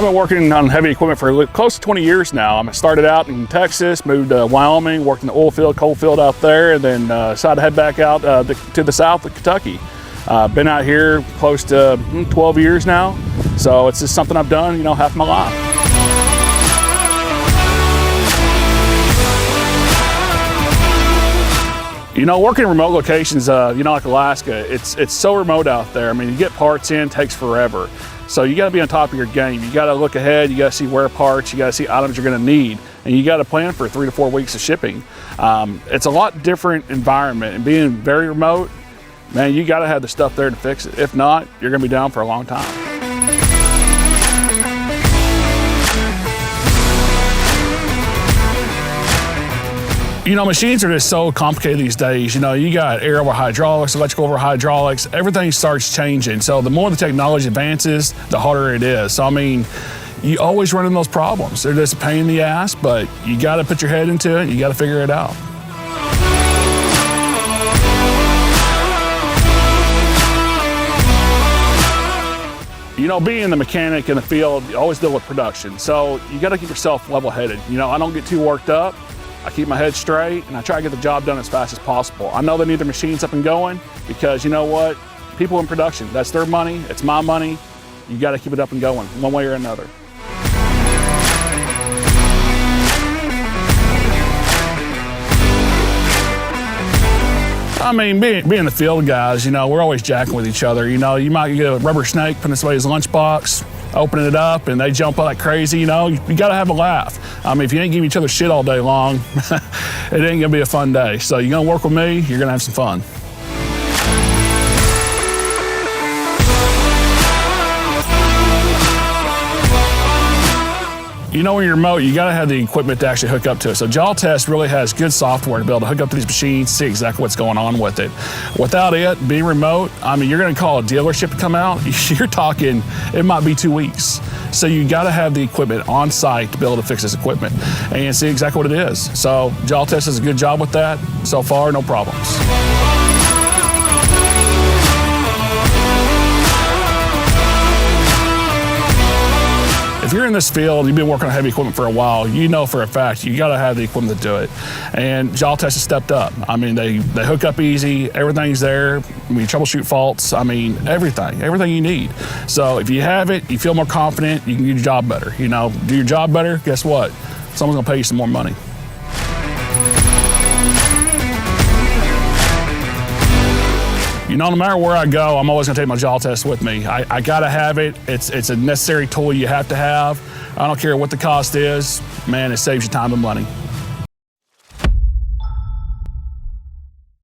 been working on heavy equipment for close to 20 years now. I started out in Texas, moved to Wyoming, worked in the oil field, coal field out there, and then decided to head back out to the south of Kentucky. Been out here close to 12 years now, so it's just something I've done, half my life. Working in remote locations, like Alaska, it's so remote out there. I mean, you get parts in, takes forever. So you gotta be on top of your game. You gotta look ahead, you gotta see where parts, you gotta see items you're gonna need, and you gotta plan for 3 to 4 weeks of shipping. It's a lot different environment, and being very remote, man, you gotta have the stuff there to fix it. If not, you're gonna be down for a long time. Machines are just so complicated these days. You got air over hydraulics, electrical over hydraulics, everything starts changing. So the more the technology advances, the harder it is. So I mean, you always run into those problems. They're just a pain in the ass, but you gotta put your head into it, you gotta figure it out. Being the mechanic in the field, you always deal with production. So you gotta keep yourself level-headed. I don't get too worked up. I keep my head straight, and I try to get the job done as fast as possible. I know they need their machines up and going because you know what? People in production, that's their money, it's my money. You gotta keep it up and going one way or another. I mean, being the field guys, we're always jacking with each other. You might get a rubber snake putting somebody's lunchbox, opening it up, and they jump out like crazy. You gotta have a laugh. I mean, if you ain't giving each other shit all day long, it ain't gonna be a fun day. So you're gonna work with me, you're gonna have some fun. When you're remote, you gotta have the equipment to actually hook up to it. So Jaltest really has good software to be able to hook up to these machines, see exactly what's going on with it. Without it, being remote, I mean, you're gonna call a dealership to come out, you're talking, it might be 2 weeks. So you gotta have the equipment on site to be able to fix this equipment and see exactly what it is. So Jaltest does a good job with that. So far, no problems. If you're in this field, you've been working on heavy equipment for a while, you know for a fact you gotta have the equipment to do it. And Jaltest has stepped up. I mean, they hook up easy, everything's there. I mean, troubleshoot faults, I mean, everything you need. So if you have it, you feel more confident, you can do your job better. Do your job better, guess what? Someone's gonna pay you some more money. No matter where I go, I'm always gonna take my Jaltest with me. I gotta have it. It's a necessary tool you have to have. I don't care what the cost is. Man, it saves you time and money.